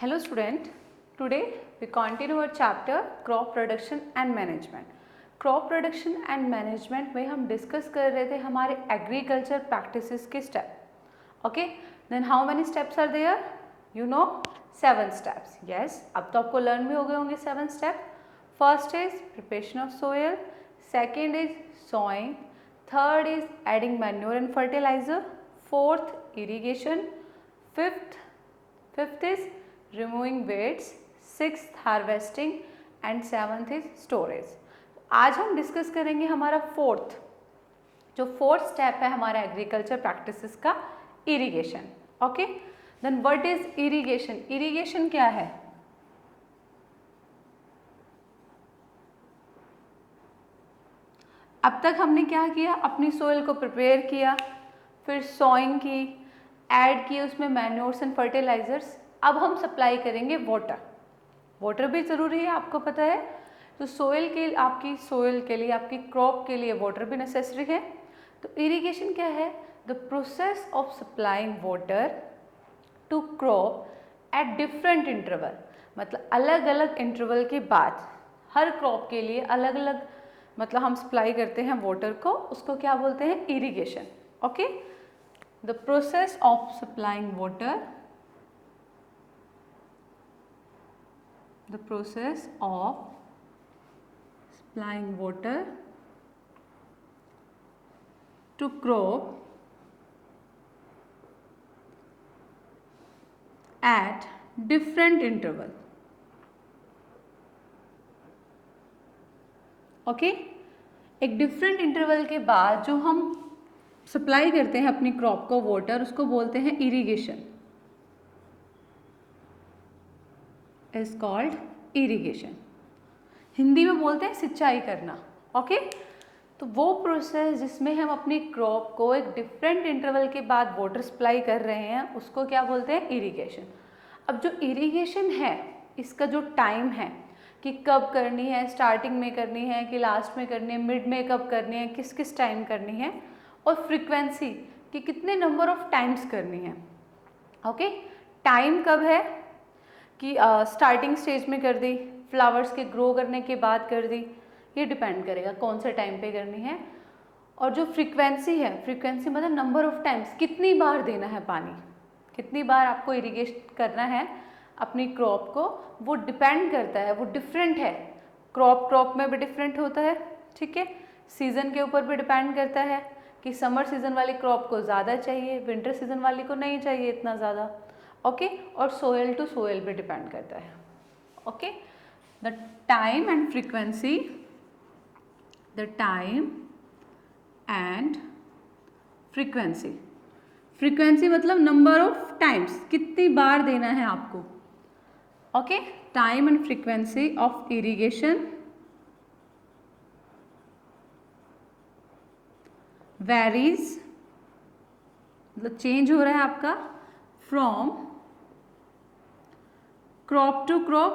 Hello student, today we continue our chapter crop production and management. Crop production and management में हम discuss कर रहे थे हमारे agriculture practices के step. Okay, then how many steps are there? You know 7 steps. Yes, अब तो आपको learn भी हो गए होंगे 7 step. First is preparation of soil, second is sowing, third is adding manure and fertilizer, fourth irrigation, fifth is removing weeds, sixth harvesting and seventh is storage. आज हम discuss करेंगे हमारा फोर्थ स्टेप है हमारा एग्रीकल्चर प्रैक्टिसेस का, irrigation. Okay, then what is irrigation? Irrigation क्या है? अब तक हमने क्या किया? अपनी सोइल को प्रिपेयर किया, फिर सॉइंग की, ऐड किए उसमें मैन्योर्स एंड फर्टिलाइजर्स. अब हम सप्लाई करेंगे वाटर भी ज़रूरी है, आपको पता है. तो आपकी सोइल के लिए, आपकी क्रॉप के लिए वाटर भी नेसेसरी है. तो इरिगेशन क्या है? The process of supplying water to crop at different interval. मतलब अलग अलग इंटरवल के बाद हर क्रॉप के लिए अलग अलग मतलब हम सप्लाई करते हैं वाटर को, उसको क्या बोलते हैं? Irrigation. Okay, the process of supplying water, the process of supplying water to crop at different interval. Okay, एक डिफरेंट इंटरवल के बाद जो हम सप्लाई करते हैं अपनी क्रॉप को वाटर, उसको बोलते हैं irrigation. Is called irrigation. Hindi में बोलते हैं सिंचाई करना. ओके, तो वो प्रोसेस जिसमें हम अपनी क्रॉप को एक डिफरेंट इंटरवल के बाद वाटर सप्लाई कर रहे हैं, उसको क्या बोलते हैं? इरिगेशन. अब जो इरिगेशन है, इसका जो टाइम है कि कब करनी है, स्टार्टिंग में करनी है कि लास्ट में करनी है, मिड में कब करनी है, किस किस टाइम करनी है, और फ्रीक्वेंसी कि कितने नंबर ऑफ टाइम्स करनी है. ओके, टाइम कब है कि स्टार्टिंग स्टेज में कर दी, फ्लावर्स के ग्रो करने के बाद कर दी, ये डिपेंड करेगा कौन से टाइम पे करनी है. और जो फ्रीक्वेंसी है, फ्रीक्वेंसी मतलब नंबर ऑफ टाइम्स, कितनी बार देना है पानी, कितनी बार आपको इरिगेट करना है अपनी क्रॉप को, वो डिपेंड करता है, वो डिफरेंट है. क्रॉप में भी डिफरेंट होता है. ठीक है, सीज़न के ऊपर भी डिपेंड करता है कि समर सीज़न वाली क्रॉप को ज़्यादा चाहिए, विंटर सीज़न वाली को नहीं चाहिए इतना ज़्यादा. ओके, और सोयल टू सोयल भी डिपेंड करता है. Okay, the time and frequency, the time and frequency. Frequency मतलब नंबर ऑफ टाइम्स, कितनी बार देना है आपको. Okay, time and frequency of irrigation varies, मतलब चेंज हो रहा है आपका फ्रॉम क्रॉप टू क्रॉप.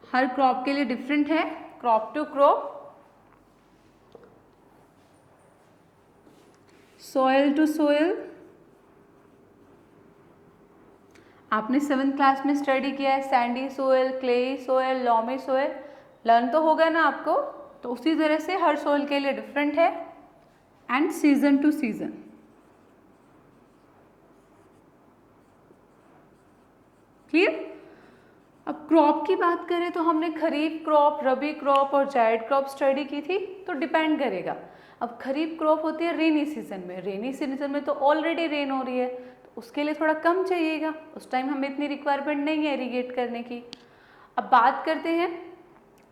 हर क्रॉप के लिए डिफरेंट है, crop to crop, soil to soil. आपने 7th क्लास में स्टडी किया है sandy soil, clayey soil, loamy soil, learn तो होगा ना आपको. तो उसी तरह से हर सोयल के लिए डिफरेंट है and season to season. Clear? अब क्रॉप की बात करें तो हमने खरीफ क्रॉप, रबी क्रॉप और जायद क्रॉप स्टडी की थी. तो डिपेंड करेगा. अब खरीफ क्रॉप होती है रेनी सीजन में, रेनी सीजन में तो ऑलरेडी रेन हो रही है, तो उसके लिए थोड़ा कम चाहिएगा, उस टाइम हमें इतनी रिक्वायरमेंट नहीं है इरिगेट करने की. अब बात करते हैं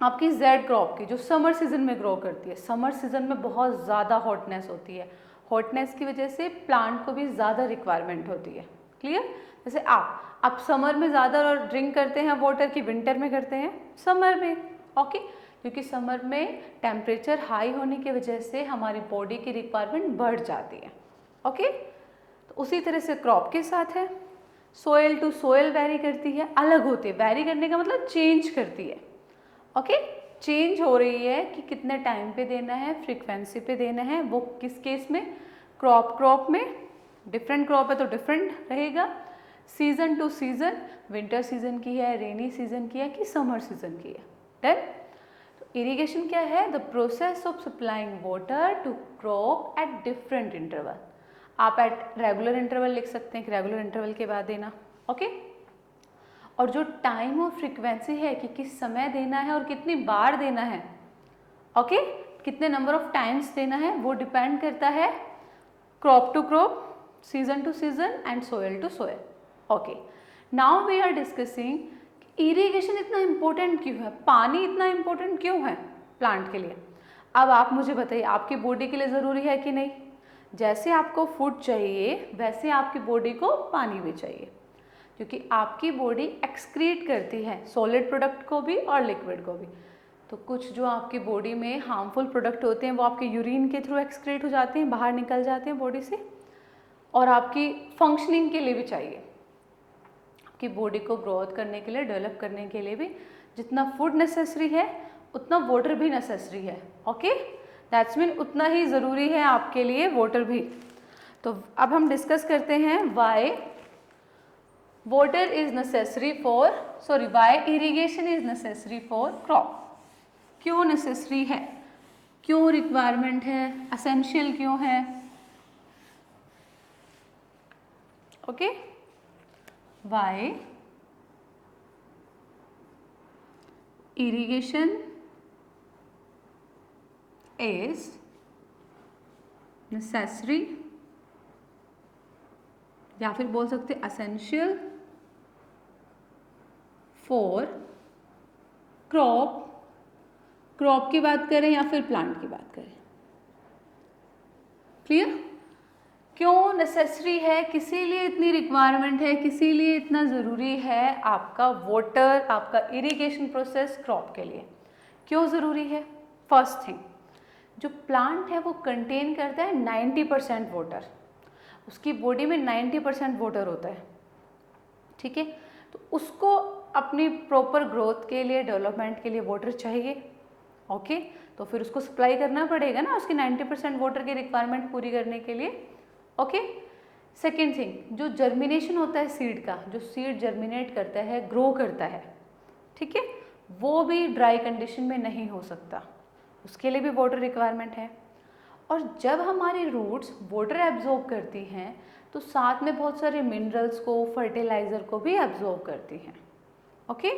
आपकी जेड क्रॉप की, जो समर सीजन में ग्रो करती है. समर सीजन में बहुत ज़्यादा हॉटनेस होती है, हॉटनेस की वजह से प्लांट को भी ज़्यादा रिक्वायरमेंट होती है. क्लियर? जैसे आप समर में ज़्यादा ड्रिंक करते हैं वाटर की विंटर में करते हैं? समर में. ओके, क्योंकि समर में टेम्परेचर हाई होने की वजह से हमारी बॉडी की रिक्वायरमेंट बढ़ जाती है. ओके, तो उसी तरह से क्रॉप के साथ है. सोयल टू सोयल वेरी करती है, अलग होती है. वेरी करने का मतलब चेंज करती है. ओके, चेंज हो रही है कि कितने टाइम पे देना है, फ्रीक्वेंसी पे देना है. वो किस केस में? क्रॉप में. डिफरेंट क्रॉप है तो डिफरेंट रहेगा. Season to season, winter season की है, रेनी सीजन की है कि समर सीजन की है। डन। तो इरिगेशन क्या है? The process of supplying water to crop at different interval. आप एट रेगुलर इंटरवल लिख सकते हैं कि रेगुलर इंटरवल के बाद देना, ओके। और जो टाइम और फ्रीक्वेंसी है कि किस समय देना है और कितनी बार देना है, ओके, कितने नंबर ऑफ टाइम्स देना है, वो डिपेंड करता है crop to crop, season to season and soil to soil. Okay, now we are discussing irrigation इतना इम्पोर्टेंट क्यों है, पानी इतना इम्पोर्टेंट क्यों है प्लांट के लिए। अब आप मुझे बताइए, आपकी बॉडी के लिए ज़रूरी है कि नहीं? जैसे आपको फूड चाहिए वैसे आपकी बॉडी को पानी भी चाहिए, क्योंकि आपकी बॉडी एक्सक्रीट करती है सॉलिड प्रोडक्ट को भी और लिक्विड को भी। तो कुछ जो आपकी बॉडी में हार्मफुल प्रोडक्ट होते हैं वो आपके यूरिन के थ्रू एक्सक्रीट हो जाते हैं, बाहर निकल जाते हैं बॉडी से, और आपकी फंक्शनिंग के लिए भी चाहिए, आपकी बॉडी को ग्रोथ करने के लिए, डेवलप करने के लिए भी जितना फूड नेसेसरी है उतना वाटर भी नेसेसरी है। ओके, दैट्स मीन उतना ही ज़रूरी है आपके लिए वाटर भी। तो अब हम डिस्कस करते हैं why water is necessary for, sorry why irrigation is necessary for crop. क्यों नेसेसरी है, क्यों रिक्वायरमेंट है, असेंशियल क्यों है। Okay, why irrigation is necessary, या फिर बोल सकते essential for क्रॉप की बात करें या फिर प्लांट की बात करें। क्लियर? क्यों नेसेसरी है, किसी लिए इतनी रिक्वायरमेंट है, किसी लिए इतना ज़रूरी है आपका वाटर, आपका इरिगेशन प्रोसेस क्रॉप के लिए क्यों ज़रूरी है? फर्स्ट थिंग, जो प्लांट है वो कंटेन करता है 90% वाटर, उसकी बॉडी में 90% वाटर होता है, ठीक है। तो उसको अपनी प्रॉपर ग्रोथ के लिए, डेवलपमेंट के लिए वाटर चाहिए, ओके। तो फिर उसको सप्लाई करना पड़ेगा ना उसकी 90% वाटर की रिक्वायरमेंट पूरी करने के लिए, ओके। सेकेंड थिंग, जो जर्मिनेशन होता है सीड का, जो सीड जर्मिनेट करता है, ग्रो करता है, ठीक है, वो भी ड्राई कंडीशन में नहीं हो सकता, उसके लिए भी वाटर रिक्वायरमेंट है। और जब हमारी रूट्स वाटर एब्जॉर्ब करती हैं तो साथ में बहुत सारे मिनरल्स को, फर्टिलाइज़र को भी एब्जॉर्ब करती हैं, ओके।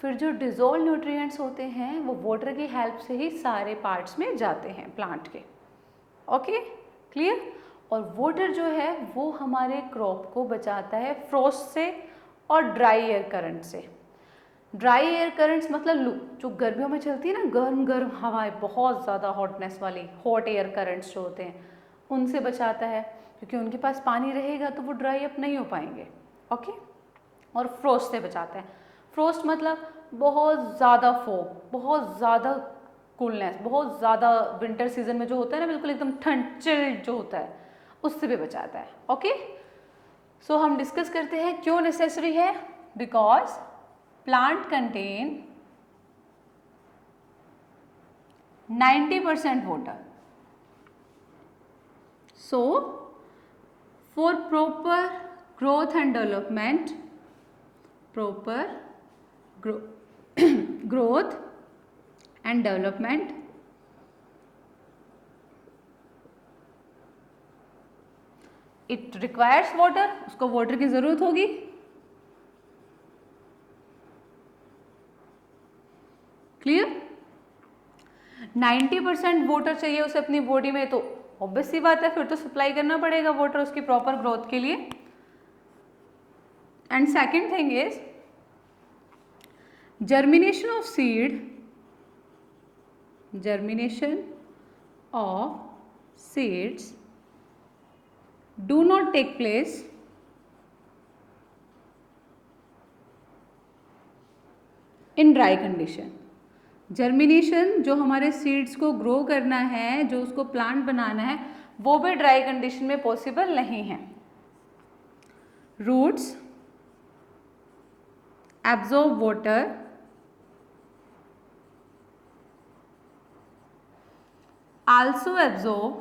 फिर जो डिजोल्व न्यूट्रिएंट्स होते हैं वो वाटर की हेल्प से ही सारे पार्ट्स में जाते हैं प्लांट के, ओके, क्लियर। और वाटर जो है वो हमारे क्रॉप को बचाता है फ्रॉस्ट से और ड्राई एयर करंट से। ड्राई एयर करंट्स मतलब लू, जो गर्मियों में चलती है ना, गर्म गर्म हवाएं, बहुत ज़्यादा हॉटनेस वाली हॉट एयर करंट्स जो होते हैं, उनसे बचाता है, क्योंकि उनके पास पानी रहेगा तो वो ड्राई अप नहीं हो पाएंगे, ओके। और फ्रोस्ट से बचाता है। फ्रोस्ट मतलब बहुत ज़्यादा फॉग, बहुत ज़्यादा कूलनेस, बहुत ज़्यादा विंटर सीजन में जो होता है ना, बिल्कुल एकदम ठंड, चिल्ड जो होता है, उससे भी बचाता है, ओके। सो हम डिस्कस करते हैं क्यों नेसेसरी है। Because plant contain 90% water. So, for proper growth and development, proper growth and development, it requires water, उसको water की ज़रूरत होगी। क्लियर? 90% वाटर चाहिए उसे अपनी बॉडी में, तो ऑब्वियस सी बात है फिर तो सप्लाई करना पड़ेगा वाटर उसकी प्रॉपर ग्रोथ के लिए। And second thing is germination of seed, germination of seeds do not take place in dry condition. Germination जो हमारे सीड्स को ग्रो करना है, जो उसको प्लांट बनाना है, वो भी ड्राई कंडीशन में पॉसिबल नहीं है। Roots absorb water, also absorb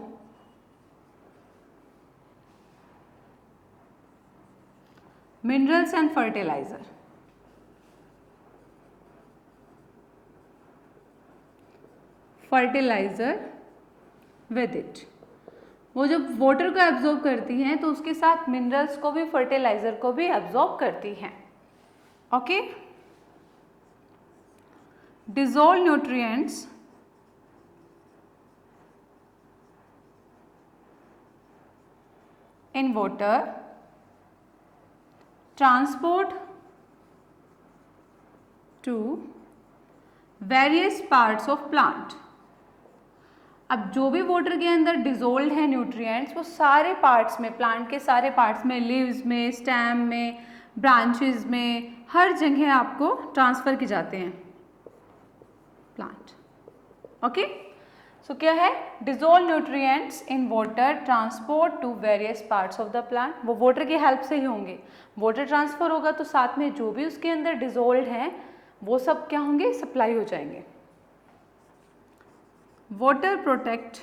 minerals and fertiliser. Fertiliser with it, वो जब वाटर को एब्जॉर्ब करती हैं तो उसके साथ मिनरल्स को भी, फर्टिलाइजर को भी एब्जॉर्ब करती हैं। Okay, dissolve nutrients in water, transport to various parts of plant. अब जो भी वाटर के अंदर डिसॉल्व है न्यूट्रिएंट्स, वो सारे पार्ट्स में, प्लांट के सारे पार्ट्स में, लीव्स में, स्टेम में, ब्रांचेस में, हर जगह आपको ट्रांसफर किए जाते हैं प्लांट। ओके, सो क्या है, dissolve nutrients in water, transport to various parts of the plant. वो वाटर की हेल्प से ही होंगे, वाटर ट्रांसफर होगा तो साथ में जो भी उसके अंदर डिसॉल्व हैं वो सब क्या होंगे, सप्लाई हो जाएंगे। वाटर प्रोटेक्ट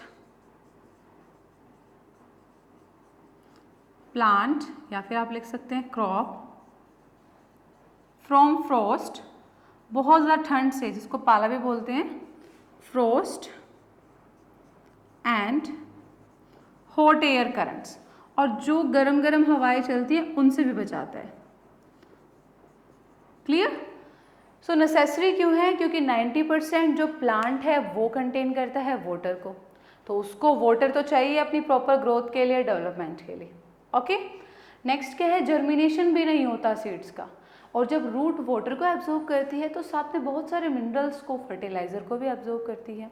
प्लांट, या फिर आप लिख सकते हैं क्रॉप, फ्रॉम फ्रॉस्ट, बहुत ज़्यादा ठंड से, जिसको पाला भी बोलते हैं, Frost and hot air currents, और जो गरम गरम हवाएं चलती हैं उनसे भी बचाता है। क्लियर? सो नेसेसरी क्यों है, क्योंकि 90% जो प्लांट है वो कंटेन करता है वाटर को, तो उसको वाटर तो चाहिए अपनी प्रॉपर ग्रोथ के लिए, डेवलपमेंट के लिए। ओके, नेक्स्ट क्या है, जर्मिनेशन भी नहीं होता सीड्स का, और जब रूट वाटर को एब्जॉर्ब करती है तो साथ में बहुत सारे मिनरल्स को, फर्टिलाइजर को भी एब्जॉर्ब करती है,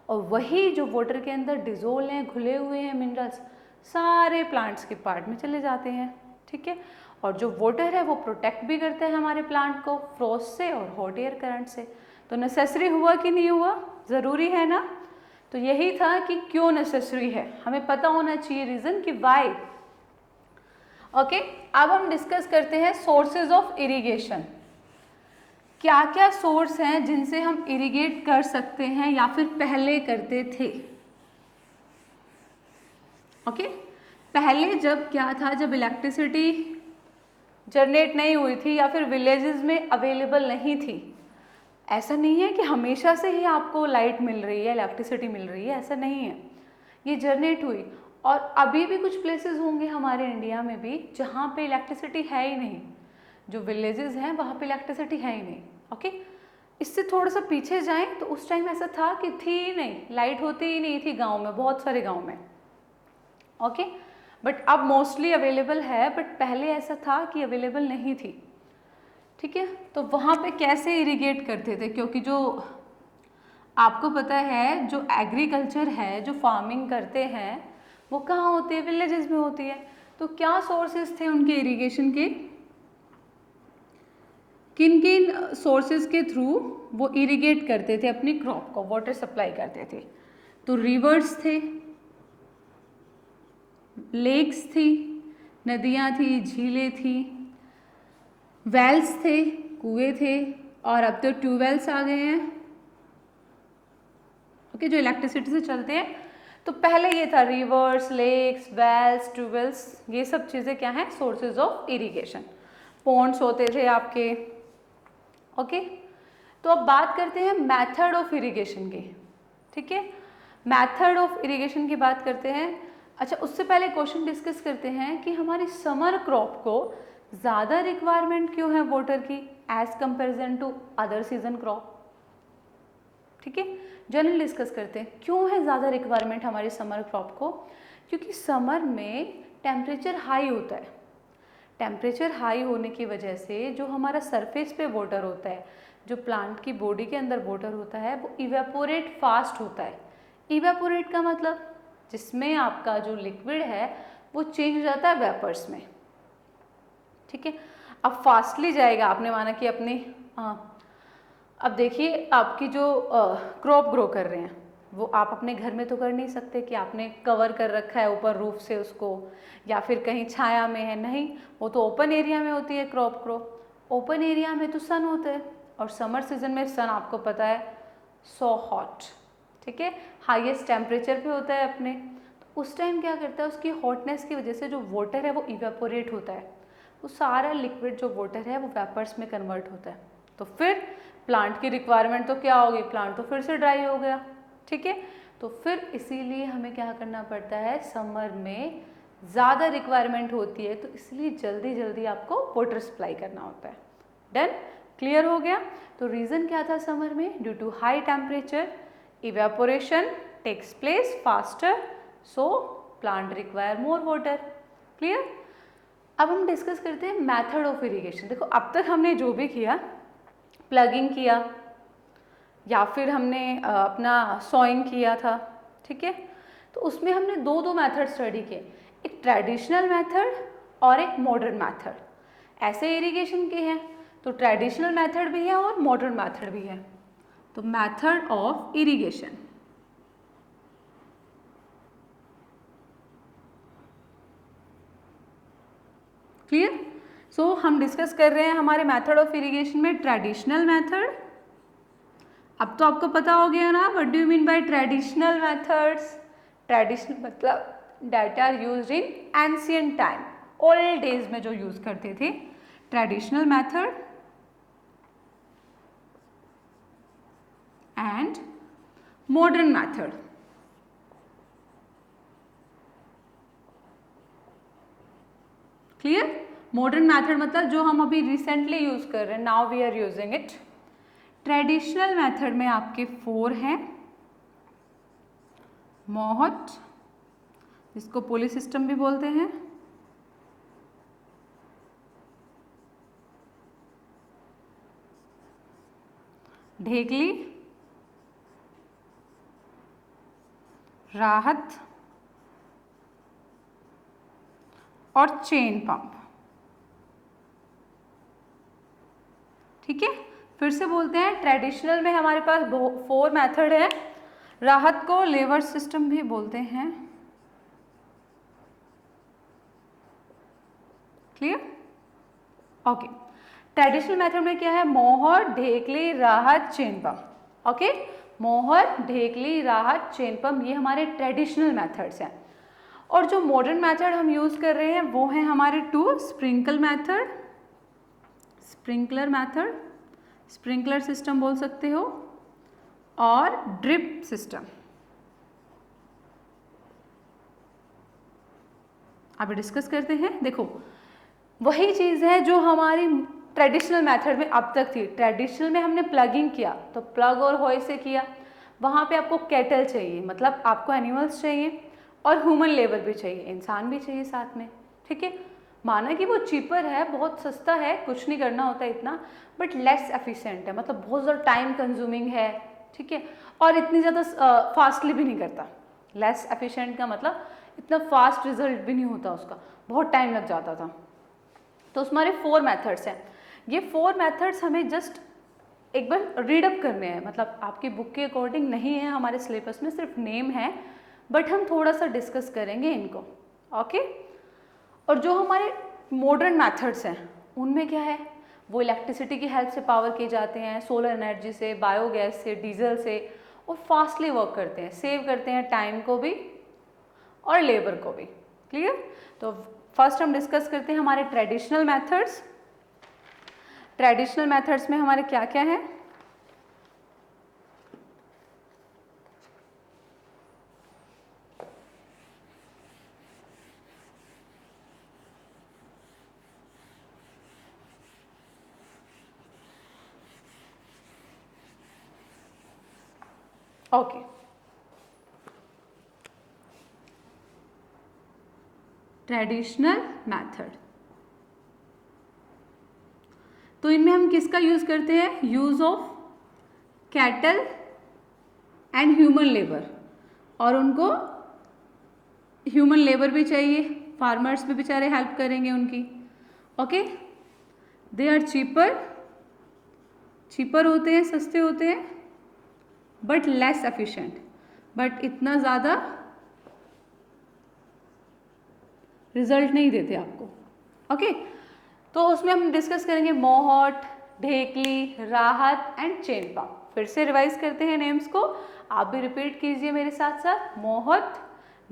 और वही जो वाटर के अंदर डिसॉल्व हैं, घुले हुए हैं मिनरल्स, सारे प्लांट्स के पार्ट में चले जाते हैं। ठीक है, और जो वाटर है वो प्रोटेक्ट भी करता है हमारे प्लांट को फ्रॉस्ट से और हॉट एयर करंट से। तो नेसेसरी हुआ कि नहीं हुआ, ज़रूरी है ना। तो यही था कि क्यों नेसेसरी है, हमें पता होना चाहिए रीज़न कि वाई। ओके, अब हम डिस्कस करते हैं सोर्सेज ऑफ इरिगेशन। क्या क्या सोर्स हैं जिनसे हम इरिगेट कर सकते हैं या फिर पहले करते थे। ओके, पहले जब क्या था, जब इलेक्ट्रिसिटी जनरेट नहीं हुई थी या फिर विलेजेस में अवेलेबल नहीं थी, ऐसा नहीं है कि हमेशा से ही आपको लाइट मिल रही है, इलेक्ट्रिसिटी मिल रही है, ऐसा नहीं है, ये जनरेट हुई। और अभी भी कुछ प्लेसेस होंगे हमारे इंडिया में भी जहाँ पे इलेक्ट्रिसिटी है ही नहीं, जो विलेजेस हैं वहाँ पे इलेक्ट्रिसिटी है ही नहीं। ओके, इससे थोड़ा सा पीछे जाएं तो उस टाइम ऐसा था कि थी ही नहीं, लाइट होती ही नहीं थी गाँव में, बहुत सारे गाँव में। ओके, बट अब मोस्टली अवेलेबल है, बट पहले ऐसा था कि अवेलेबल नहीं थी। ठीक है, तो वहाँ पे कैसे इरिगेट करते थे, क्योंकि जो आपको पता है जो एग्रीकल्चर है, जो फार्मिंग करते हैं वो कहाँ होती है, विलेजेस में होती है। तो क्या सोर्सेज थे उनके इरिगेशन के, किन किन सोर्सेज के थ्रू वो इरिगेट करते थे अपनी क्रॉप को, वाटर सप्लाई करते थे। तो रिवर्स थे, लेक्स थी, नदियाँ थी, झीलें थी, वेल्स थे, कुएं थे, और अब तो ट्यूबवेल्स आ गए हैं। ओके, जो इलेक्ट्रिसिटी से चलते हैं। तो पहले ये था रिवर्स, लेक्स, वेल्स, ट्यूबवेल्स, ये सब चीज़ें क्या हैं, सोर्सेज ऑफ इरिगेशन। पॉन्ड्स होते थे आपके। ओके, तो अब बात करते हैं मेथड ऑफ इरिगेशन की। ठीक है, मेथड ऑफ इरिगेशन की बात करते हैं। अच्छा, उससे पहले क्वेश्चन डिस्कस करते हैं कि हमारी समर क्रॉप को ज़्यादा रिक्वायरमेंट क्यों है वाटर की as comparison to other season crop. ठीक है, जनरल डिस्कस करते हैं क्यों है ज़्यादा रिक्वायरमेंट हमारी समर क्रॉप को। क्योंकि समर में टेम्परेचर हाई होता है, टेम्परेचर हाई होने की वजह से जो हमारा सरफेस पे वाटर होता है, जो प्लांट की बॉडी के अंदर वाटर होता है, वो इवेपोरेट फास्ट होता है। इवेपोरेट का मतलब जिसमें आपका जो लिक्विड है वो चेंज हो जाता है वेपर्स में। ठीक है, अब फास्टली जाएगा, आपने माना कि अपनी अब देखिए आपकी जो क्रॉप ग्रो कर रहे हैं वो आप अपने घर में तो कर नहीं सकते कि आपने कवर कर रखा है ऊपर रूफ से उसको, या फिर कहीं छाया में है, नहीं, वो तो ओपन एरिया में होती है क्रॉप ग्रो। ओपन एरिया में तो सन होता है, और समर सीजन में सन आपको पता है सो हॉट। ठीक है, हाईएस्ट टेम्परेचर पे होता है अपने, तो उस टाइम क्या करता है, उसकी हॉटनेस की वजह से जो वाटर है वो इवेपोरेट होता है, वो सारा लिक्विड जो वाटर है वो वेपर्स में कन्वर्ट होता है। तो फिर प्लांट की रिक्वायरमेंट तो क्या होगी, प्लांट तो फिर से ड्राई हो गया, ठीक है। तो फिर इसीलिए हमें क्या करना पड़ता है, समर में ज़्यादा रिक्वायरमेंट होती है, तो इसलिए जल्दी जल्दी आपको वाटर सप्लाई करना होता है। डन, क्लियर हो गया। तो रीज़न क्या था समर में, due to high temperature evaporation takes place faster, so plant require more water. Clear. अब हम डिस्कस करते हैं मेथड ऑफ इरिगेशन। देखो अब तक हमने जो भी किया, प्लगिंग किया या फिर हमने अपना सॉइंग किया था, ठीक है। तो उसमें हमने दो मेथड स्टडी किए, एक ट्रेडिशनल मेथड और एक मॉडर्न मेथड। ऐसे इरिगेशन के हैं तो ट्रेडिशनल मेथड भी है और मॉडर्न मेथड भी है। तो method of irrigation, clear. So हम डिस्कस कर रहे हैं हमारे मेथड ऑफ इरिगेशन में ट्रेडिशनल मेथड। अब तो आपको पता हो गया ना, what do you mean by traditional methods. Traditional मतलब that are used in ancient time, old days में जो यूज करते थे, traditional method and modern method. Clear. Modern method मतलब जो हम अभी रिसेंटली यूज कर रहे हैं, now we are using it. Traditional method में आपके 4 हैं, मोहट जिसको पुली सिस्टम भी बोलते हैं, ढेकली, राहत और चेन पंप, ठीक है। फिर से बोलते हैं, ट्रेडिशनल में हमारे पास 4 मेथड है। राहत को लेवर सिस्टम भी बोलते हैं, क्लियर, ओके। ट्रेडिशनल मेथड में क्या है, मोहर, ढेकली, राहत, चेन पंप, ओके। मोहर, ढेकली, राहत, चेन पंप, ये हमारे ट्रेडिशनल मेथड्स हैं। और जो मॉडर्न मेथड हम यूज कर रहे हैं वो है हमारे 2, sprinkle method, sprinkler method, sprinkler system बोल सकते हो, और ड्रिप सिस्टम। अभी डिस्कस करते हैं। देखो वही चीज़ है जो हमारी ट्रेडिशनल मेथड में अब तक थी। ट्रेडिशनल में हमने प्लगिंग किया तो प्लग और होय से किया, वहाँ पे आपको कैटल चाहिए, मतलब आपको एनिमल्स चाहिए और ह्यूमन लेबर भी चाहिए, इंसान भी चाहिए साथ में, ठीक है। माना कि वो चीपर है, बहुत सस्ता है, कुछ नहीं करना होता इतना, बट लेस एफिशिएंट है, मतलब बहुत ज़्यादा टाइम कंज्यूमिंग है, ठीक है, और इतनी ज़्यादा फास्टली भी नहीं करता। लेस एफिशिएंट का मतलब इतना फास्ट रिजल्ट भी नहीं होता उसका, बहुत टाइम लग जाता था। तो हमारे 4 मेथड्स हैं। ये 4 मेथड्स हमें जस्ट एक बार रीड अप करने हैं, मतलब आपकी बुक के अकॉर्डिंग नहीं है, हमारे सिलेबस में सिर्फ नेम है, बट हम थोड़ा सा डिस्कस करेंगे इनको, ओके। और जो हमारे मॉडर्न मेथड्स हैं उनमें क्या है, वो इलेक्ट्रिसिटी की हेल्प से पावर किए जाते हैं, सोलर एनर्जी से, बायोगैस से, डीजल से, और फास्टली वर्क करते हैं, सेव करते हैं टाइम को भी और लेबर को भी, क्लियर। तो फर्स्ट हम डिस्कस करते हैं हमारे ट्रेडिशनल मेथड्स। ट्रेडिशनल मेथड्स में हमारे क्या क्या है, ओके। ट्रेडिशनल मेथड, तो इनमें हम किसका यूज करते हैं, use of cattle and human labour, और उनको ह्यूमन लेबर भी चाहिए, फार्मर्स भी बेचारे हेल्प करेंगे उनकी, okay. They are cheaper, cheaper होते हैं, सस्ते होते हैं, बट लेस एफिशिएंट, बट इतना ज़्यादा रिजल्ट नहीं देते आपको, ओके। तो उसमें हम डिस्कस करेंगे मोहट, ढेकली, राहत एंड चेन पंप। फिर से रिवाइज करते हैं नेम्स को, आप भी रिपीट कीजिए मेरे साथ साथ, मोहट,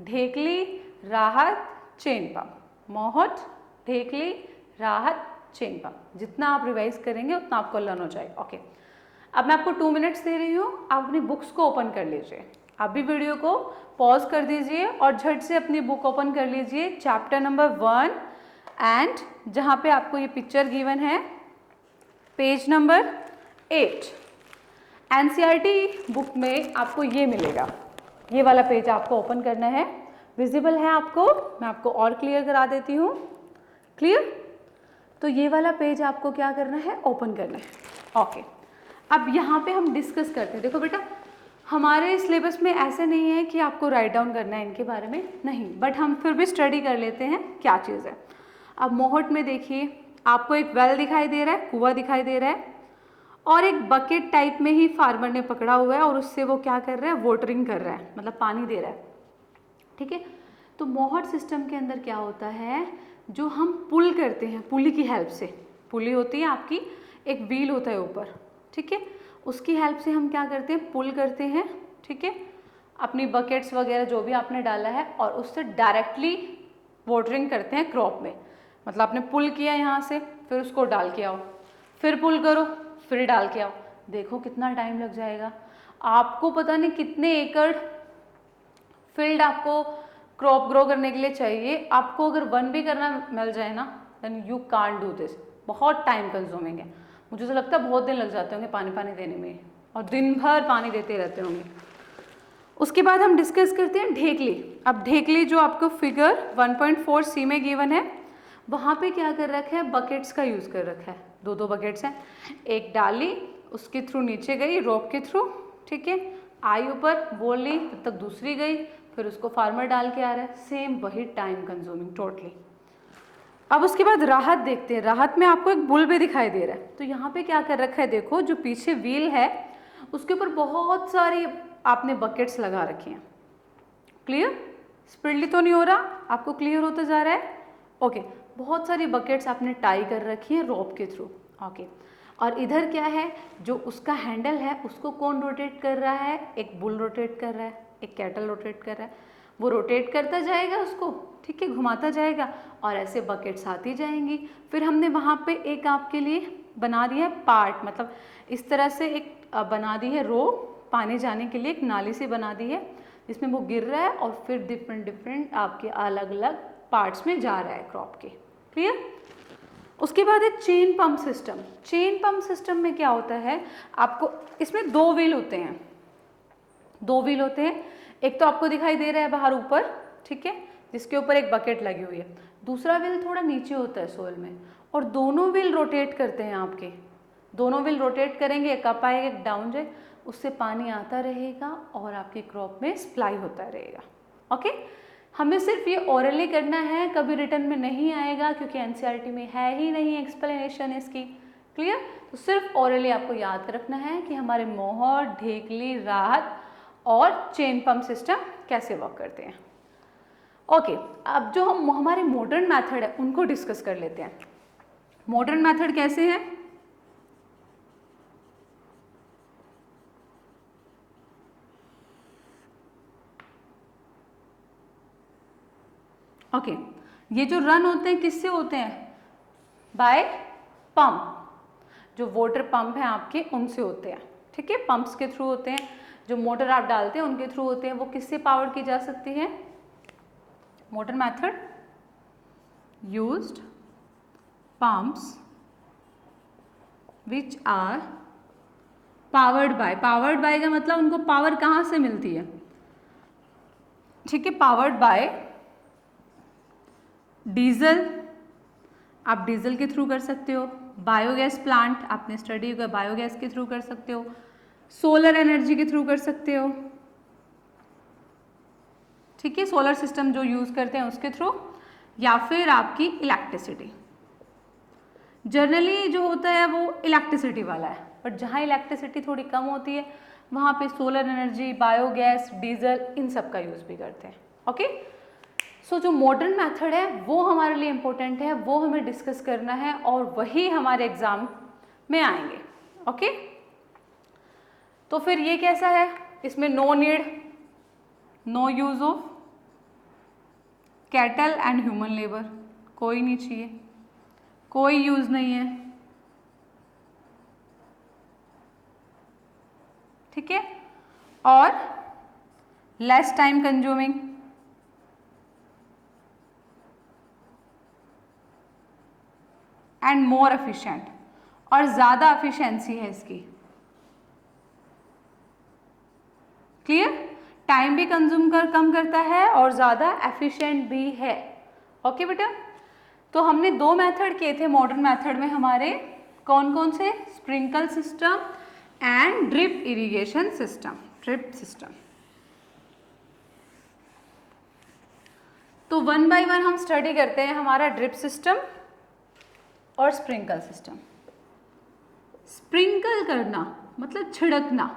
ढेकली, राहत, चेन पंप, मोहट, ढेकली, राहत, चेन पंप। जितना आप रिवाइज करेंगे उतना आपको लर्न हो जाएगा। ओके, अब मैं आपको 2 मिनट्स दे रही हूँ, आप अपनी बुक्स को ओपन कर लीजिए। आप भी वीडियो को पॉज कर दीजिए और झट से अपनी बुक ओपन कर लीजिए, चैप्टर नंबर 1 एंड जहाँ पे आपको ये पिक्चर गिवन है, पेज नंबर 8। एनसीईआरटी बुक में आपको ये मिलेगा, ये वाला पेज आपको ओपन करना है। विजिबल है आपको? मैं आपको और क्लियर करा देती हूँ। क्लियर? तो ये वाला पेज आपको क्या करना है, ओपन करना है। ओके, अब यहाँ पे हम डिस्कस करते हैं। देखो बेटा, हमारे सिलेबस में ऐसे नहीं है कि आपको राइट डाउन करना है इनके बारे में, नहीं, बट हम फिर भी स्टडी कर लेते हैं क्या चीज़ है। अब मोहट में देखिए, आपको एक वेल दिखाई दे रहा है, कुआं दिखाई दे रहा है, और एक बकेट टाइप में ही फार्मर ने पकड़ा हुआ है और उससे वो क्या कर रहा है, वाटरिंग कर रहा है, मतलब पानी दे रहा है। ठीक है, तो मोहट सिस्टम के अंदर क्या होता है, जो हम पुल करते हैं, पुली की हेल्प से, पुली होती है आपकी, एक व्हील होता है ऊपर, ठीक है, उसकी हेल्प से हम क्या करते हैं, पुल करते हैं, ठीक है, अपनी बकेट्स वगैरह जो भी आपने डाला है, और उससे डायरेक्टली वाटरिंग करते हैं क्रॉप में। मतलब आपने पुल किया यहाँ से, फिर उसको डाल के आओ, फिर पुल करो, फिर डाल के आओ। देखो कितना टाइम लग जाएगा आपको, पता नहीं कितने एकड़ फील्ड आपको क्रॉप ग्रो करने के लिए चाहिए। आपको अगर 1 भी करना मिल जाए ना, then you can't do this. बहुत टाइम कंज्यूमिंग है, मुझे तो लगता है बहुत दिन लग जाते होंगे पानी देने में, और दिन भर पानी देते रहते होंगे। उसके बाद हम डिस्कस करते हैं ढेकली। अब ढेकली जो आपको फिगर 1.4 सी में गिवन है, वहाँ पे क्या कर रखा है, बकेट्स का यूज़ कर रखा है। 2 बकेट्स हैं, एक डाली, उसके थ्रू नीचे गई रोप के थ्रू, ठीक है, आई ऊपर, बोल ली, तब तक दूसरी गई, फिर उसको फार्मर डाल के आ रहा है, सेम वही टाइम कंज्यूमिंग टोटली। अब उसके बाद राहत देखते हैं। राहत में आपको एक बुल भी दिखाई दे रहा है। तो यहाँ पे क्या कर रखा है, देखो जो पीछे व्हील है उसके ऊपर बहुत सारी आपने बकेट्स लगा रखी हैं। क्लियर? स्पीडली तो नहीं हो रहा, आपको क्लियर होता जा रहा है? ओके, बहुत सारी बकेट्स आपने टाई कर रखी है रोप के थ्रू। ओके, और इधर क्या है, जो उसका हैंडल है उसको कौन रोटेट कर रहा है, एक बुल रोटेट कर रहा है, एक कैटल रोटेट कर रहा है। वो रोटेट करता जाएगा उसको, ठीक है, घुमाता जाएगा, और ऐसे बकेट्स आती जाएंगी। फिर हमने वहाँ पे एक आपके लिए बना दिया है पार्ट, मतलब इस तरह से एक बना दी है रो, पानी जाने के लिए एक नाली से बना दी है, जिसमें वो गिर रहा है और फिर डिफरेंट आपके अलग अलग पार्ट्स में जा रहा है क्रॉप के। क्लियर? उसके बाद है chain pump system. Chain pump system में क्या होता है, आपको इसमें 2 व्हील होते हैं, 2 व्हील होते हैं। एक तो आपको दिखाई दे रहा है बाहर ऊपर, ठीक है, जिसके ऊपर एक बकेट लगी हुई है। दूसरा व्हील थोड़ा नीचे होता है सोइल में, और दोनों व्हील रोटेट करते हैं आपके, दोनों व्हील रोटेट करेंगे, एक अप आएगा एक डाउन जाए, उससे पानी आता रहेगा और आपकी क्रॉप में सप्लाई होता रहेगा। ओके, हमें सिर्फ ये ओरली करना है, कभी रिटर्न में नहीं आएगा क्योंकि एनसीईआरटी में है ही नहीं एक्सप्लेनेशन इसकी। क्लियर? तो सिर्फ ओरली आपको याद रखना है कि हमारे मोहर, ढेकली, राहत और चेन पंप सिस्टम कैसे वर्क करते हैं। ओके, अब जो हम हमारे मॉडर्न मेथड है उनको डिस्कस कर लेते हैं। मॉडर्न मेथड कैसे है? ओके, ये जो रन होते हैं किससे होते हैं? बाय पंप, जो वाटर पंप हैं आपके उनसे होते हैं, ठीक है, पंप्स के थ्रू होते हैं। जो मोटर आप डालते हैं उनके थ्रू होते हैं। वो किससे पावर की जा सकती है? Modern method used pumps which are powered by. Powered by का मतलब उनको पावर कहाँ से मिलती है? ठीक है, पावर्ड बाय डीजल, आप डीजल के थ्रू कर सकते हो। बायोगैस प्लांट, आपने स्टडी किया, बायोगैस के थ्रू कर सकते हो। सोलर एनर्जी के थ्रू कर सकते हो, ठीक है, सोलर सिस्टम जो यूज करते हैं उसके थ्रू, या फिर आपकी इलेक्ट्रिसिटी। जनरली जो होता है वो इलेक्ट्रिसिटी वाला है, बट जहाँ इलेक्ट्रिसिटी थोड़ी कम होती है वहाँ पे सोलर एनर्जी, बायोगैस, डीजल, इन सब का यूज भी करते हैं। ओके, सो जो मॉडर्न मेथड है वो हमारे लिए इम्पोर्टेंट है, वो हमें डिस्कस करना है और वही हमारे एग्जाम में आएंगे। ओके, तो फिर ये कैसा है? इसमें no need, no use of cattle and human labour, कोई नहीं चाहिए, कोई यूज नहीं है, ठीक है, और less time consuming, and more efficient, और ज़्यादा एफिशिएंसी है इसकी। क्लियर? टाइम भी कंज्यूम कम करता है और ज़्यादा एफिशिएंट भी है। ओके बेटा, तो हमने 2 मेथड किए थे मॉडर्न मेथड में हमारे, कौन कौन से? Sprinkle system and drip irrigation system, drip system. तो 1 बाय 1 हम स्टडी करते हैं हमारा ड्रिप सिस्टम और स्प्रिंकल सिस्टम। स्प्रिंकल करना मतलब छिड़कना,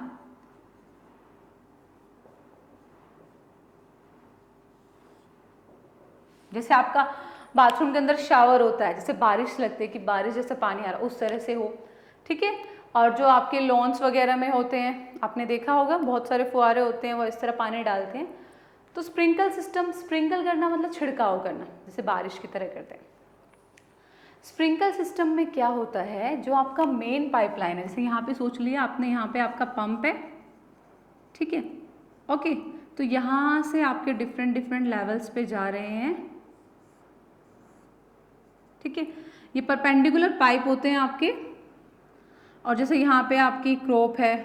जैसे आपका बाथरूम के अंदर शावर होता है, जैसे बारिश लगती है कि बारिश जैसे पानी आ रहा है उस तरह से हो, ठीक है। और जो आपके लॉन्स वगैरह में होते हैं, आपने देखा होगा बहुत सारे फुहारे होते हैं, वो इस तरह पानी डालते हैं। तो स्प्रिंकल सिस्टम, स्प्रिंकल करना मतलब छिड़काव करना, जैसे बारिश की तरह करते हैं। स्प्रिंकल सिस्टम में क्या होता है, जो आपका मेन पाइपलाइन है, जैसे यहाँ पे सोच लिया आपने, यहाँ पे आपका पंप है, ठीक है, ओके। तो यहाँ से आपके डिफरेंट डिफरेंट लेवल्स पे जा रहे हैं, ठीक है। ये परपेंडिकुलर पाइप होते हैं आपके, और जैसे यहाँ पे आपकी क्रॉप है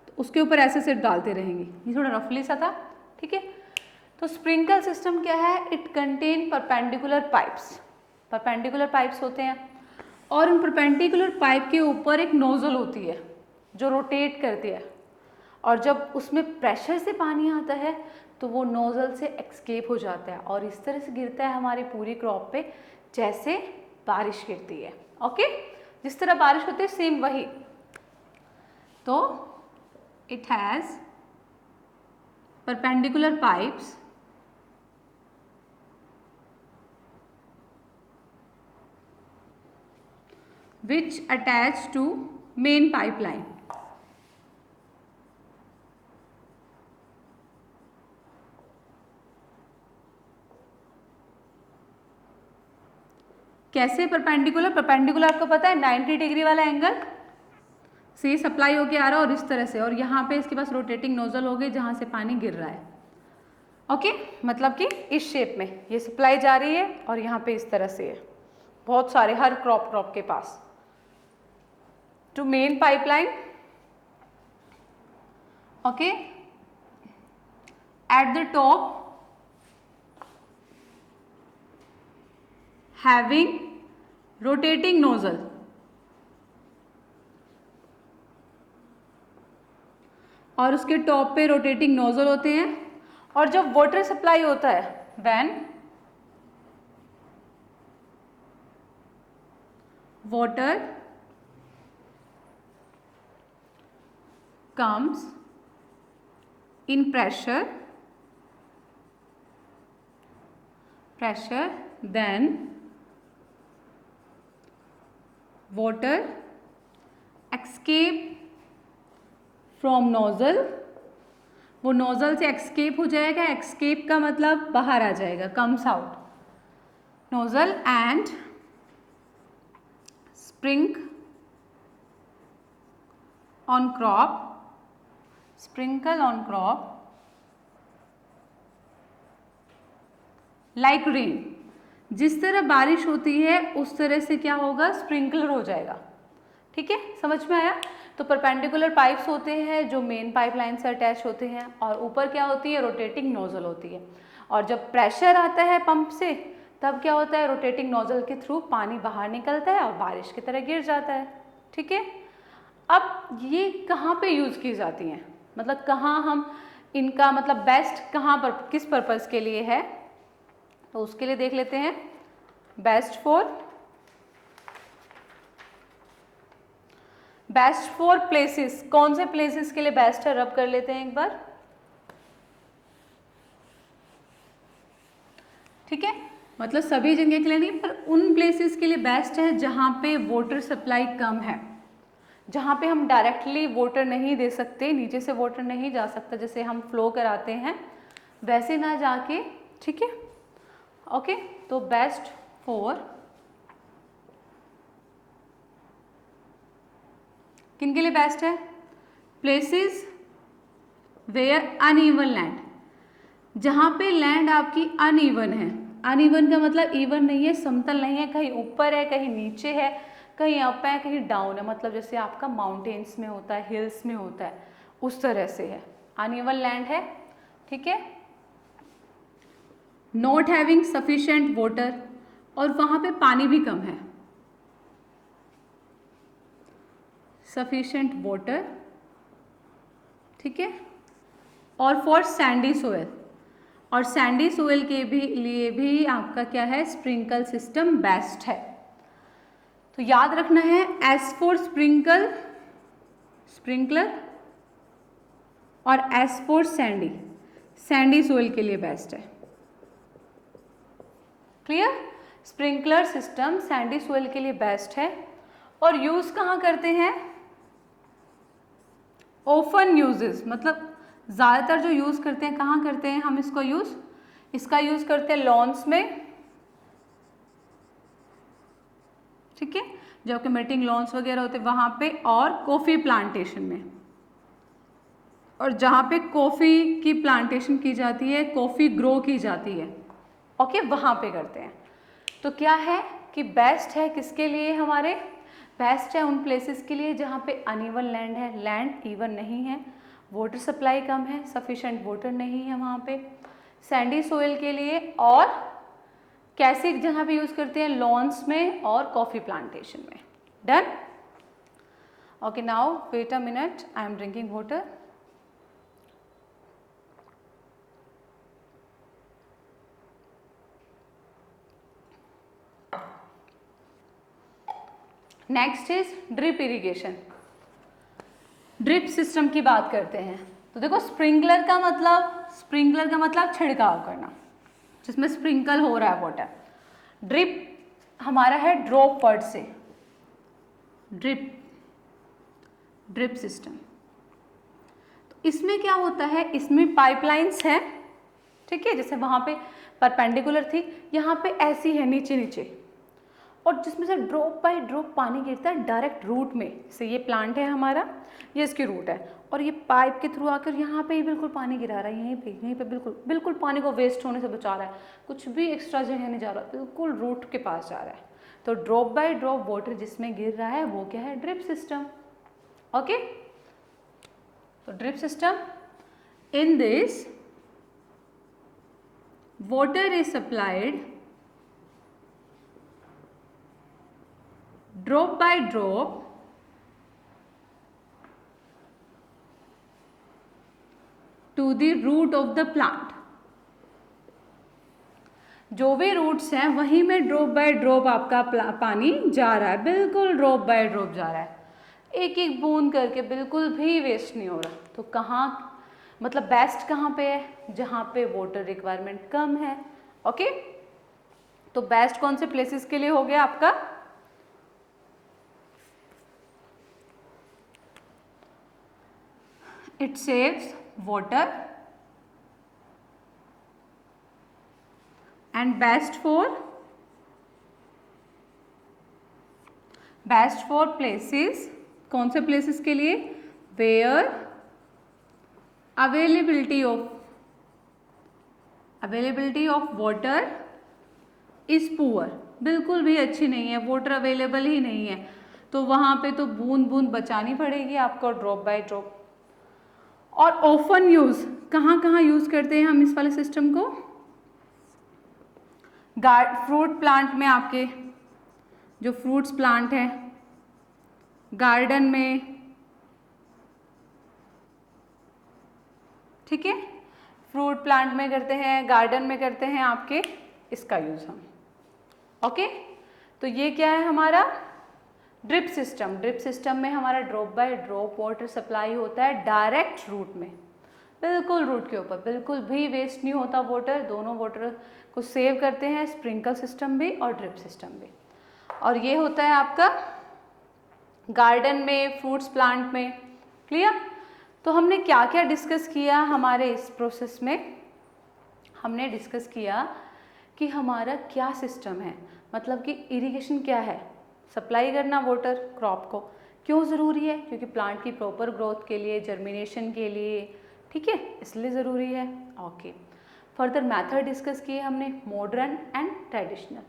तो उसके ऊपर ऐसे से डालते रहेंगे। ये थोड़ा रफली सा था, ठीक है। तो स्प्रिंकल सिस्टम क्या है, it contain perpendicular pipes, perpendicular pipes होते हैं, और उन परपेंडिकुलर पाइप के ऊपर एक नोजल होती है जो रोटेट करती है, और जब उसमें प्रेशर से पानी आता है तो वो नोजल से एक्सकेप हो जाता है और इस तरह से गिरता है हमारी पूरी क्रॉप पे, जैसे बारिश गिरती है। ओके, जिस तरह बारिश होती है सेम वही। तो it has perpendicular pipes which attach to main pipeline. कैसे परपेंडिकुलर? परपेंडिकुलर आपको पता है 90 डिग्री वाला एंगल से सप्लाई होके आ रहा है और इस तरह से, और यहाँ पे इसके पास रोटेटिंग नोजल हो गई जहाँ से पानी गिर रहा है। ओके, मतलब कि इस शेप में ये सप्लाई जा रही है और यहाँ पे इस तरह से है, बहुत सारे, हर क्रॉप के पास to main pipeline. Okay, at the top having rotating nozzle, और उसके टॉप पे रोटेटिंग नोजल होते हैं, और जब वाटर सप्लाई होता है when water comes in pressure, then water escape from nozzle, वो नोजल से एक्सकेप हो जाएगा, एक्सकेप का मतलब बाहर आ जाएगा, comes out nozzle, and sprinkle on crop, sprinkle on crop like rain। जिस तरह बारिश होती है उस तरह से क्या होगा, स्प्रिंकलर हो जाएगा, ठीक है, समझ में आया। तो परपेंडिकुलर पाइप्स होते हैं जो मेन पाइपलाइन से अटैच होते हैं, और ऊपर क्या होती है, रोटेटिंग नोजल होती है, और जब प्रेशर आता है पंप से तब क्या होता है, रोटेटिंग नोजल के थ्रू पानी बाहर निकलता है और बारिश की तरह गिर जाता है, ठीक है। अब ये कहाँ पे यूज़ की जाती हैं, मतलब कहाँ हम इनका मतलब बेस्ट कहाँ पर, किस पर्पज़ के लिए है, तो उसके लिए देख लेते हैं। बेस्ट फॉर प्लेसेस, कौन से प्लेसेस के लिए बेस्ट है, रब कर लेते हैं एक बार, ठीक है। मतलब सभी जगह के लिए नहीं, पर उन प्लेसेस के लिए बेस्ट है जहाँ पे वाटर सप्लाई कम है, जहाँ पे हम डायरेक्टली वाटर नहीं दे सकते, नीचे से वाटर नहीं जा सकता, जैसे हम फ्लो कराते हैं वैसे ना जाके, ठीक है। ओके, तो बेस्ट 4 किन के लिए बेस्ट है? प्लेसेस वेयर अनइवन लैंड, जहाँ पे लैंड आपकी अनइवन है। अनइवन का मतलब इवन नहीं है, समतल नहीं है, कहीं ऊपर है, कहीं नीचे है, कहीं अप है, कहीं डाउन है, मतलब जैसे आपका माउंटेन्स में होता है, हिल्स में होता है, उस तरह से है, अनइवन लैंड है। ठीक है। नॉट हैविंग सफिशिएंट वाटर, और वहाँ पे पानी भी कम है। सफिशिएंट वाटर, ठीक है। और फॉर सैंडी सोयल, और सैंडी सोयल के भी लिए भी आपका क्या है? स्प्रिंकल सिस्टम बेस्ट है। तो याद रखना है, एस फॉर स्प्रिंकल, स्प्रिंकलर, और S for Sandy, Sandy soil के लिए बेस्ट है। Clear? Sprinkler system Sandy soil के लिए बेस्ट है। और यूज कहाँ करते हैं? ऑफन यूजेस, मतलब ज़्यादातर जो यूज़ करते हैं, कहाँ करते हैं हम इसको यूज़? इसका यूज़ करते हैं लॉन्स में, ठीक है, जो कि मेटिंग लॉन्स वगैरह होते हैं वहाँ पे, और कॉफ़ी प्लांटेशन में, और जहाँ पे कॉफ़ी की प्लांटेशन की जाती है, कॉफ़ी ग्रो की जाती है, ओके, वहाँ पे करते हैं। तो क्या है कि बेस्ट है किसके लिए? हमारे बेस्ट है उन प्लेसेस के लिए जहाँ पे अनइवन लैंड है, लैंड इवन नहीं है, वाटर सप्लाई कम है, सफिशेंट वाटर नहीं है वहाँ पे, सैंडी सोइल के लिए, और कैसे जहाँ पे यूज़ करते हैं? लॉन्स में और कॉफ़ी प्लांटेशन में। Done? Okay, now wait a minute, I am drinking water. Next is drip irrigation. Drip system की बात करते हैं। तो देखो, स्प्रिंकलर का मतलब छिड़काव करना, जिसमें स्प्रिंकल हो रहा है वाटर। ड्रिप हमारा है ड्रॉप वर्ड से, ड्रिप सिस्टम। तो इसमें क्या होता है? इसमें पाइपलाइंस है, ठीक है, जैसे वहाँ पे परपेंडिकुलर थी, यहाँ पे ऐसी है नीचे नीचे, और जिसमें से ड्रॉप बाय ड्रॉप पानी गिरता है डायरेक्ट रूट में से। ये प्लांट है हमारा, ये इसकी रूट है, और ये पाइप के थ्रू आकर यहाँ पे ही बिल्कुल पानी गिरा रहा है, यहीं पे बिल्कुल पानी को वेस्ट होने से बचा रहा है, कुछ भी एक्स्ट्रा जगह नहीं जा रहा, बिल्कुल रूट के पास जा रहा है। तो ड्रॉप बाय ड्रॉप वाटर जिसमें गिर रहा है वो क्या है? Drip system. ओके, तो drip system, in this water is supplied drop by drop to the root of the plant। जो भी रूट्स हैं वहीं में ड्रॉप बाय ड्रॉप आपका पानी जा रहा है, बिल्कुल ड्रॉप बाय ड्रॉप जा रहा है, एक एक बूंद करके, बिल्कुल भी वेस्ट नहीं हो रहा। तो कहाँ, मतलब बेस्ट कहाँ पे है? जहाँ पे वाटर रिक्वायरमेंट कम है। ओके, तो बेस्ट कौन से प्लेसेस के लिए हो गया आपका? It saves water and best for places, कौन से places के लिए? Where availability of water is poor, बिल्कुल भी अच्छी नहीं है, वाटर अवेलेबल ही नहीं है, तो वहाँ पे तो बूंद बूंद बचानी पड़ेगी आपको, ड्रॉप बाय ड्रॉप। और ऑफन यूज, कहाँ यूज करते हैं हम इस वाले सिस्टम को? फ्रूट प्लांट में, आपके जो फ्रूट्स प्लांट है, गार्डन में, ठीक है, फ्रूट प्लांट में करते हैं, गार्डन में करते हैं आपके, इसका यूज हम। ओके, तो ये क्या है हमारा? Drip system. ड्रिप सिस्टम में हमारा drop by drop water supply होता है डायरेक्ट रूट में, बिल्कुल रूट के ऊपर, बिल्कुल भी वेस्ट नहीं होता वाटर, दोनों वाटर को सेव करते हैं, स्प्रिंकल सिस्टम भी और ड्रिप सिस्टम भी। और ये होता है आपका गार्डन में, फ्रूट्स प्लांट में। क्लियर? तो हमने क्या क्या डिस्कस किया हमारे इस प्रोसेस में? हमने डिस्कस किया कि हमारा क्या सिस्टम है, मतलब कि इरिगेशन क्या है, सप्लाई करना वाटर क्रॉप को क्यों ज़रूरी है, क्योंकि प्लांट की प्रॉपर ग्रोथ के लिए, जर्मिनेशन के लिए, ठीक है, इसलिए ज़रूरी है। ओके, फर्दर मेथड डिस्कस किए हमने, मॉडर्न एंड ट्रेडिशनल।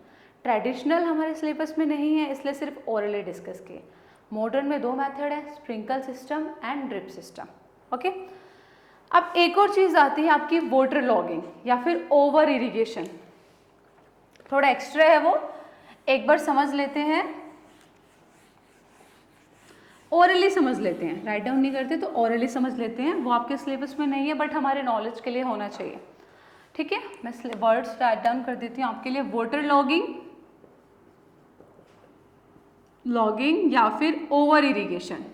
ट्रेडिशनल हमारे सिलेबस में नहीं है इसलिए सिर्फ ओरली डिस्कस किए। मॉडर्न में 2 मेथड है, sprinkle system and drip system. Okay, अब एक और चीज़ आती है आपकी वाटर लॉगिंग या फिर ओवर इरिगेशन, थोड़ा एक्स्ट्रा है वो, एक बार समझ लेते हैं, ओरली समझ लेते हैं, राइट डाउन नहीं करते तो ओरली समझ लेते हैं। वो आपके सिलेबस में नहीं है बट हमारे नॉलेज के लिए होना चाहिए, ठीक है। मैं वर्ड्स राइट डाउन कर देती हूँ आपके लिए, वाटर लॉगिंग या फिर ओवर इरिगेशन।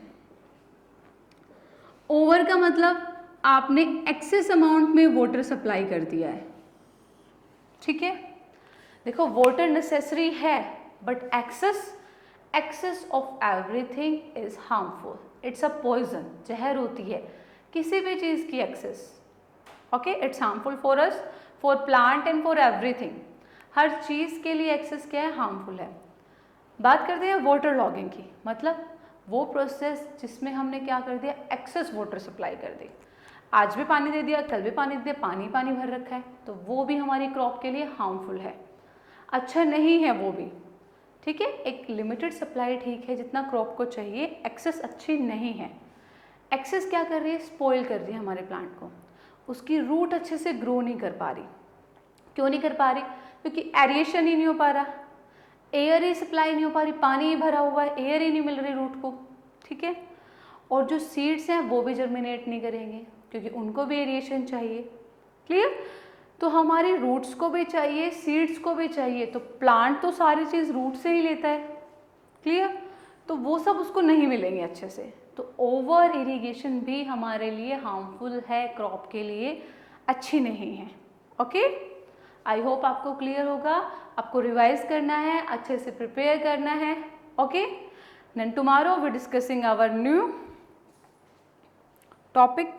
ओवर का मतलब आपने एक्सेस अमाउंट में वाटर सप्लाई कर दिया है, ठीक है। देखो वाटर नेसेसरी है but excess of everything is harmful, it's a poison, जहर होती है किसी भी चीज़ की excess. Okay, it's harmful for us, for plant and for everything, हर चीज़ के लिए एक्सेस क्या है, हार्मफुल है। बात करते हैं वाटर लॉगिंग की, मतलब वो प्रोसेस जिसमें हमने क्या कर दिया, एक्सेस वाटर सप्लाई कर दी, आज भी पानी दे दिया, कल भी पानी दे दिया, पानी पानी भर रखा है, तो वो भी हमारी क्रॉप के लिए हार्मफुल है, अच्छा नहीं है वो भी, ठीक है। एक लिमिटेड सप्लाई ठीक है जितना क्रॉप को चाहिए, एक्सेस अच्छी नहीं है। एक्सेस क्या कर रही है, स्पॉइल कर रही है हमारे प्लांट को, उसकी रूट अच्छे से ग्रो नहीं कर पा रही। क्यों नहीं कर पा रही, क्योंकि एरिएशन ही नहीं हो पा रहा, एयर ही सप्लाई नहीं हो पा रही, पानी ही भरा हुआ है, एयर ही नहीं मिल रही रूट को, ठीक है। और जो सीड्स हैं वो भी जर्मिनेट नहीं करेंगे क्योंकि उनको भी एरिएशन चाहिए, क्लियर। तो हमारी रूट्स को भी चाहिए, सीड्स को भी चाहिए, तो प्लांट तो सारी चीज़ रूट से ही लेता है, क्लियर। तो वो सब उसको नहीं मिलेंगे अच्छे से, तो ओवर इरिगेशन भी हमारे लिए हार्मफुल है, क्रॉप के लिए अच्छी नहीं है। ओके, आई होप आपको क्लियर होगा। आपको रिवाइज करना है, अच्छे से प्रिपेयर करना है। Okay, then tomorrow we discussing our new topic.